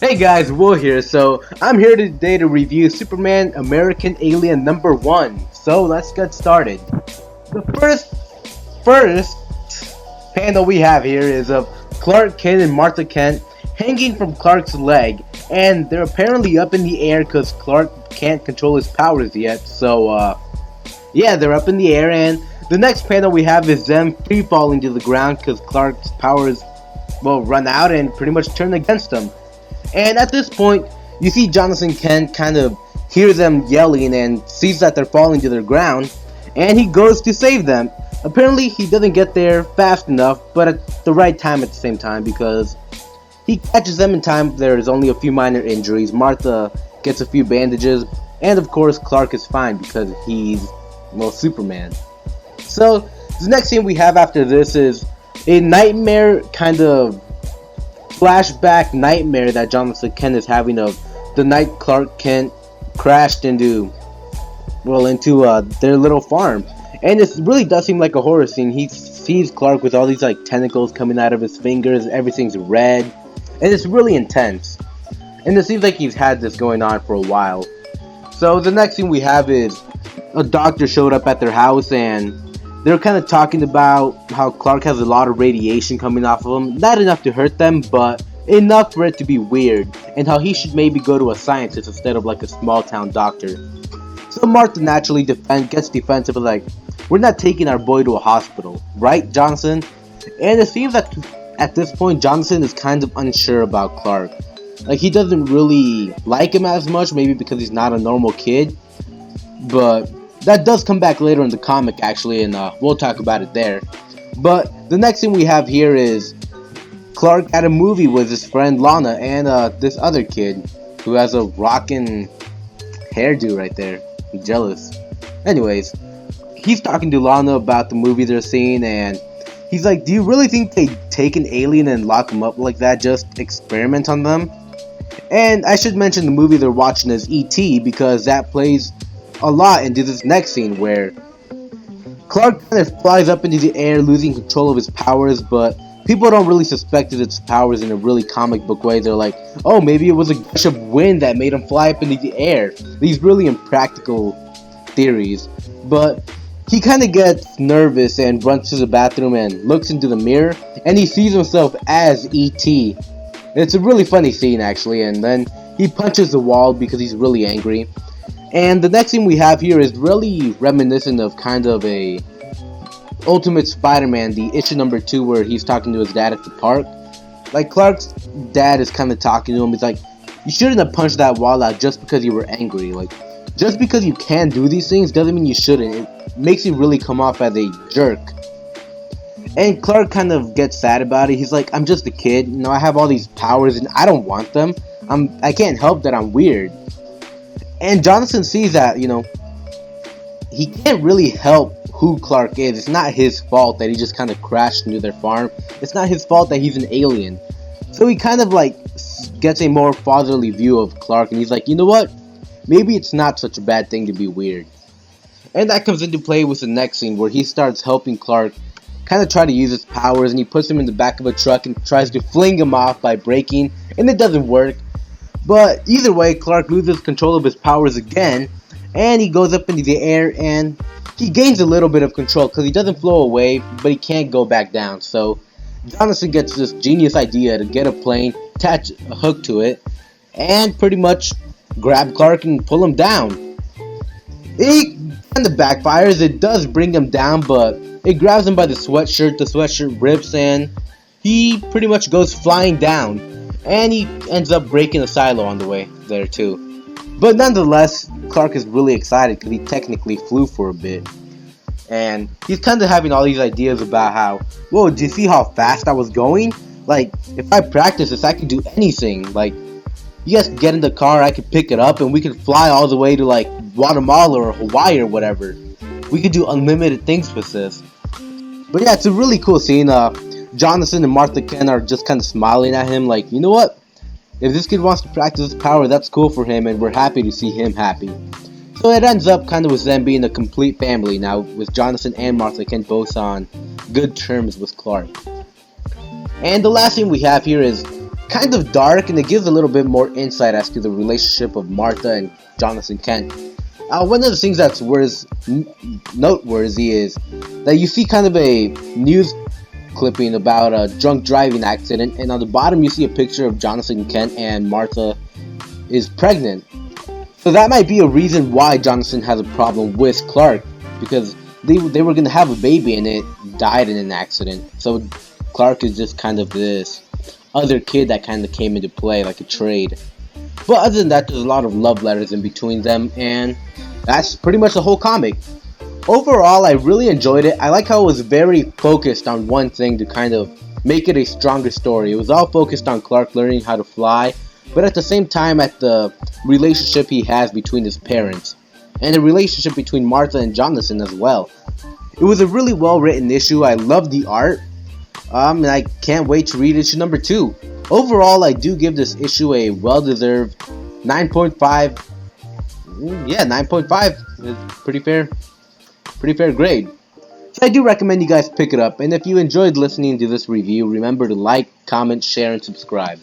Hey guys, Will here. So I'm here today to review Superman American Alien number 1. So let's get started. The first panel we have here is of Clark Kent and Martha Kent hanging from Clark's leg, and they're apparently up in the air because Clark can't control his powers yet. So yeah, they're up in the air, and the next panel we have is them free falling to the ground because Clark's powers run out and pretty much turn against him. And at this point, you see Jonathan Kent kind of hear them yelling and sees that they're falling to the ground, and he goes to save them. Apparently, he doesn't get there fast enough, but at the right time at the same time, because he catches them in time. There's only a few minor injuries. Martha gets a few bandages, and of course, Clark is fine because he's, Superman. So, the next scene we have after this is a nightmare kind of flashback nightmare that Jonathan Kent is having of the night Clark Kent crashed into their little farm. And it really does seem like a horror scene. He sees Clark with all these like tentacles coming out of his fingers, everything's red, and it's really intense. And it seems like he's had this going on for a while. So the next thing we have is a doctor showed up at their house, and they're kind of talking about how Clark has a lot of radiation coming off of him. Not enough to hurt them, but enough for it to be weird. And how he should maybe go to a scientist instead of like a small town doctor. So Martha naturally gets defensive, like, we're not taking our boy to a hospital, right, Johnson? And it seems that at this point, Johnson is kind of unsure about Clark. Like, he doesn't really like him as much, maybe because he's not a normal kid. But that does come back later in the comic, actually, and we'll talk about it there. But the next thing we have here is Clark at a movie with his friend Lana and this other kid who has a rockin' hairdo right there. I'm jealous. Anyways, he's talking to Lana about the movie they're seeing, and he's like, do you really think they'd take an alien and lock him up like that, just experiment on them? And I should mention the movie they're watching is E.T. because that plays a lot into this next scene where Clark kind of flies up into the air, losing control of his powers, but people don't really suspect its powers in a really comic book way. They're like, oh, maybe it was a gush of wind that made him fly up into the air. These really impractical theories. But he kind of gets nervous and runs to the bathroom and looks into the mirror, and he sees himself as E.T. It's a really funny scene, actually, and then he punches the wall because he's really angry. And the next thing we have here is really reminiscent of kind of a Ultimate Spider-Man, the issue number 2 where he's talking to his dad at the park. Like, Clark's dad is kind of talking to him. He's like, you shouldn't have punched that wall out just because you were angry. Like, just because you can do these things doesn't mean you shouldn't. It makes you really come off as a jerk. And Clark kind of gets sad about it. He's like, I'm just a kid. I have all these powers and I don't want them. I can't help that I'm weird. And Jonathan sees that, he can't really help who Clark is. It's not his fault that he just kind of crashed into their farm. It's not his fault that he's an alien. So he kind of like gets a more fatherly view of Clark, and he's like, you know what? Maybe it's not such a bad thing to be weird. And that comes into play with the next scene where he starts helping Clark kind of try to use his powers, and he puts him in the back of a truck and tries to fling him off by braking, and it doesn't work. But either way, Clark loses control of his powers again, and he goes up into the air, and he gains a little bit of control because he doesn't flow away, but he can't go back down. So Jonathan gets this genius idea to get a plane, attach a hook to it, and pretty much grab Clark and pull him down. It kind of backfires. It does bring him down, but it grabs him by the sweatshirt rips, and he pretty much goes flying down. And he ends up breaking a silo on the way there too. But nonetheless, Clark is really excited because he technically flew for a bit. And he's kind of having all these ideas about how, whoa, do you see how fast I was going? Like, if I practice this, I could do anything. Like, you guys could get in the car, I could pick it up, and we could fly all the way to, like, Guatemala or Hawaii or whatever. We could do unlimited things with this. But yeah, it's a really cool scene. Jonathan and Martha Kent are just kind of smiling at him like, you know what? If this kid wants to practice his power, that's cool for him, and we're happy to see him happy. So it ends up kind of with them being a complete family now, with Jonathan and Martha Kent both on good terms with Clark. And the last thing we have here is kind of dark, and it gives a little bit more insight as to the relationship of Martha and Jonathan Kent. One of the things that's noteworthy is that you see kind of a news clipping about a drunk driving accident, and on the bottom you see a picture of Jonathan Kent and Martha is pregnant. So that might be a reason why Jonathan has a problem with Clark, because they were going to have a baby and it died in an accident. So Clark is just kind of this other kid that kind of came into play, like a trade. But other than that, there's a lot of love letters in between them, and that's pretty much the whole comic. Overall, I really enjoyed it. I like how it was very focused on one thing to kind of make it a stronger story. It was all focused on Clark learning how to fly, but at the same time at the relationship he has between his parents, and the relationship between Martha and Jonathan as well. It was a really well written issue. I love the art. And I can't wait to read issue number 2. Overall, I do give this issue a well-deserved 9.5. Yeah, 9.5 is pretty fair grade. So I do recommend you guys pick it up, and if you enjoyed listening to this review, remember to like, comment, share, and subscribe.